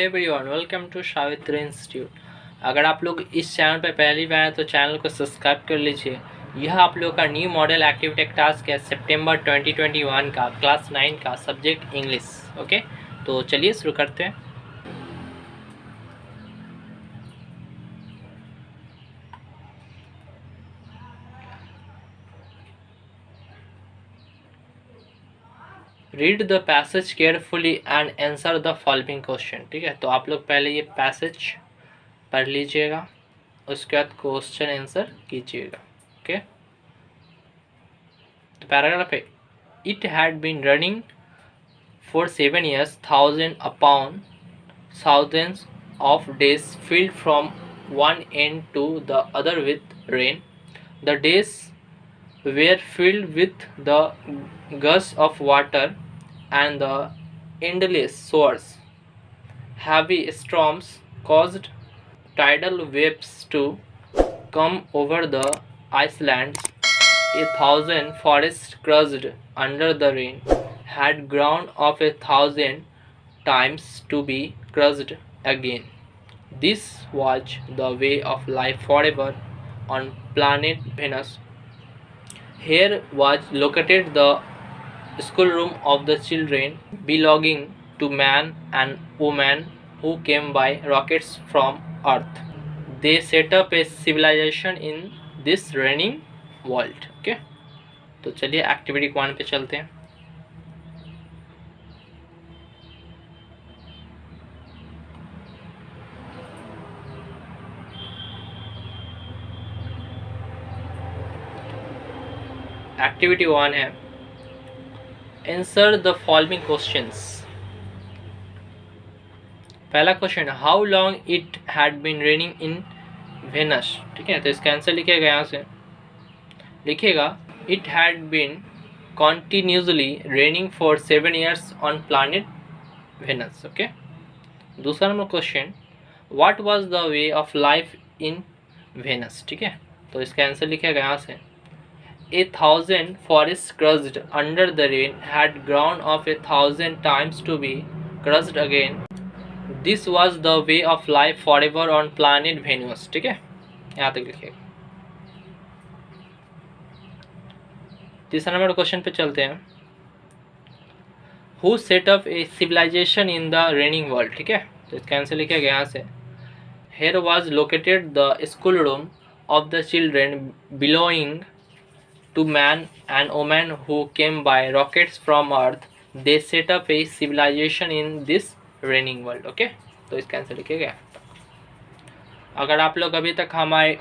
Everyone, welcome to Savitri Institute. अगर आप लोग इस चैनल पर पहली बार हैं तो चैनल को सब्सक्राइब कर लीजिए। यह आप लोग का न्यू मॉडल एक्टिविटी टास्क है सितंबर 2021 का क्लास 9 का सब्जेक्ट इंग्लिश। ओके, तो चलिए शुरू करते हैं। Read the passage carefully and answer the following question. ठीक है, तो आप लोग पहले ये पैसेज पढ़ लीजिएगा, उसके बाद क्वेश्चन आंसर कीजिएगा। ओके, तो पैराग्राफ है, it had been running for 7 years, thousands upon thousands of days filled from one end to the other with rain. The days were filled with the gush of water and the endless showers. Heavy storms caused tidal waves to come over the islands. A thousand forests crushed under the rain had ground of 1,000 times to be crushed again. This was the way of life forever on planet Venus. Here was located the schoolroom of the children belonging to man and woman who came by rockets from Earth. They set up a civilization in this raining world. Okay, तो चलिए activity 1 पे चलते हैं। Activity 1 है, answer the following questions. पहला question, how long it had been raining in Venus. ठीक है, तो इसका आंसर लिखिएगा, यहाँ से लिखिएगा it had been continuously raining for 7 years on planet Venus. Okay, दूसरा number question, what was the way of life in Venus. ठीक है, तो इसका आंसर लिखिएगा, यहाँ से A,000 forests crushed under the rain had ground of 1,000 times to be crushed again. This was the way of life forever on planet Venus. ठीक है, यहाँ तक लिखिएगा। तीसरा नंबर क्वेश्चन पे चलते हैं, Who set up a civilization in the raining world। ठीक है, तो इसका आंसर लिखिएगा, यहाँ से Here was located the schoolroom of the children belonging to man and woman who came by rockets from Earth. They set up a civilization in this raining world. Okay, तो इसका answer लिखिएगा। अगर आप लोग अभी तक हमारे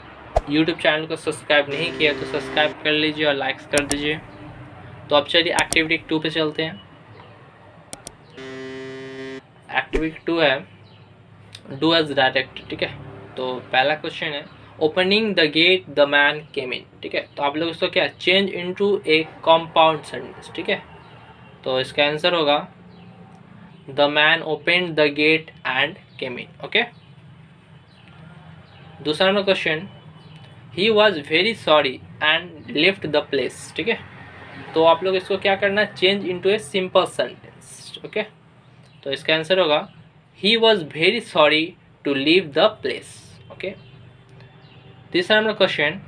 YouTube चैनल को सब्सक्राइब नहीं किया तो सब्सक्राइब कर लीजिए और लाइक्स कर दीजिए। तो अब चलिए एक्टिविटी 2 पे चलते हैं। एक्टिविटी 2 है, डू एज डायरेक्ट। ठीक है, तो पहला क्वेश्चन है, opening the gate the man came in. ठीक है, तो आप लोग इसको क्या change into a compound sentence. ठीक है, तो इसका आंसर होगा the man opened the gate and came in. Okay, दूसरा number question, he was very sorry and left the place. ठीक है, तो आप लोग इसको क्या करना, change into a simple sentence. Okay, तो इसका आंसर होगा he was very sorry to leave the place. Okay, तीसरा नंबर क्वेश्चन,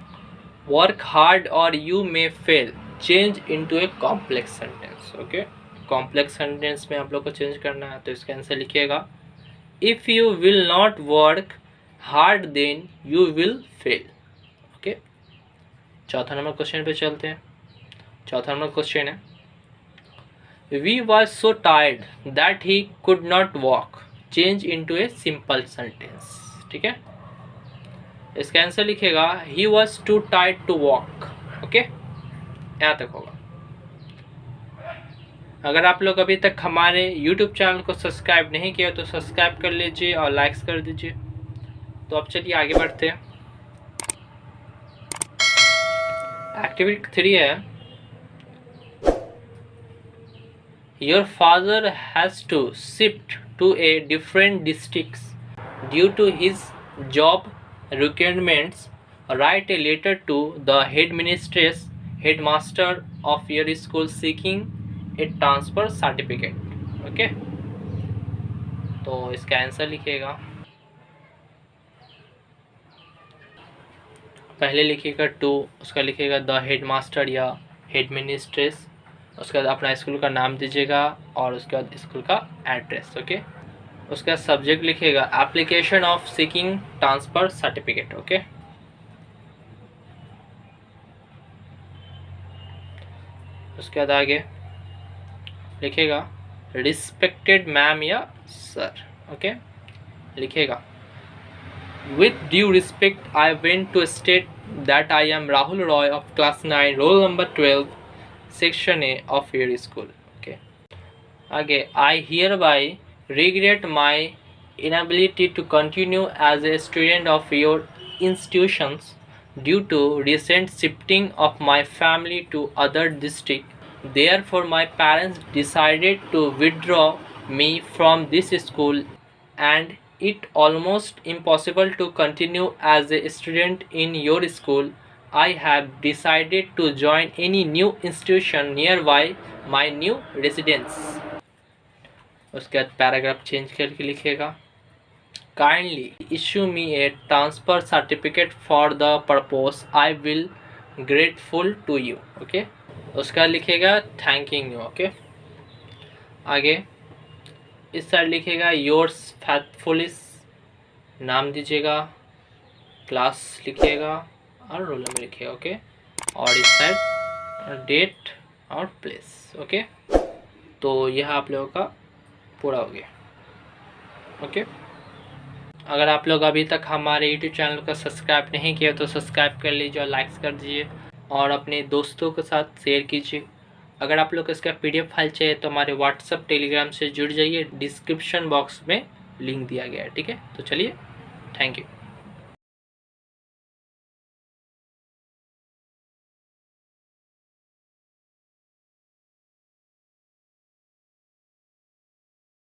वर्क हार्ड और you may fail, change into a complex sentence. Okay, complex sentence में आप लोग को change करना है, तो इसका आंसर लिखिएगा if you will not work hard then you will fail. Okay, चौथा नंबर क्वेश्चन पे चलते हैं। चौथा नंबर क्वेश्चन है, we was so tired that he could not walk, change into a simple sentence. ठीक है, इसका आंसर लिखिएगा he was too tired to walk. Okay, यहाँ तक होगा। अगर आप लोग अभी तक हमारे YouTube चैनल को सब्सक्राइब नहीं किया तो सब्सक्राइब कर लीजिए और लाइक्स कर दीजिए। तो अब चलिए आगे बढ़ते हैं। एक्टिविटी 3 है, your father has to shift to a different districts due to his job requirements. Write a letter to the headmaster of your school seeking a transfer certificate. Okay, तो इसका आंसर लिखिएगा। पहले लिखिएगा टू, उसका लिखिएगा the headmaster या head मिनिस्ट्रेस, उसके बाद अपना स्कूल का नाम दीजिएगा और उसके बाद स्कूल का एड्रेस। ओके, उसका सब्जेक्ट लिखिएगा application of seeking transfer certificate. Okay, उसके बाद आगे लिखिएगा रिस्पेक्टेड मैम या सर। ओके, लिखिएगा with due respect I went to state that I am Rahul Roy of class 9 roll number 12 section A of your school. Okay, आगे I hereby regret my inability to continue as a student of your institutions due to recent shifting of my family to other district. Therefore my parents decided to withdraw me from this school and it almost impossible to continue as a student in your school. I have decided to join any new institution nearby my new residence. उसके बाद paragraph change करके लिखेगा kindly issue me a transfer certificate for the purpose I will grateful to you. Okay, उसका लिखेगा thanking you. Okay, आगे इस side लिखेगा yours फैथफुलिस, नाम दीजिएगा, क्लास लिखिएगा और रोल नंबर लिखिएगा। ओके, और इस साइड डेट और प्लेस। ओके, तो यह आप लोगों का पूरा हो गया। ओके, अगर आप लोग अभी तक हमारे यूट्यूब चैनल को सब्सक्राइब नहीं किया तो सब्सक्राइब कर लीजिए और लाइक्स कर दीजिए और अपने दोस्तों के साथ शेयर कीजिए। अगर आप लोग को इसका PDF फाइल चाहिए तो हमारे व्हाट्सएप टेलीग्राम से जुड़ जाइए, डिस्क्रिप्शन बॉक्स में लिंक दिया गया है। ठीक है, तो चलिए, थैंक यू।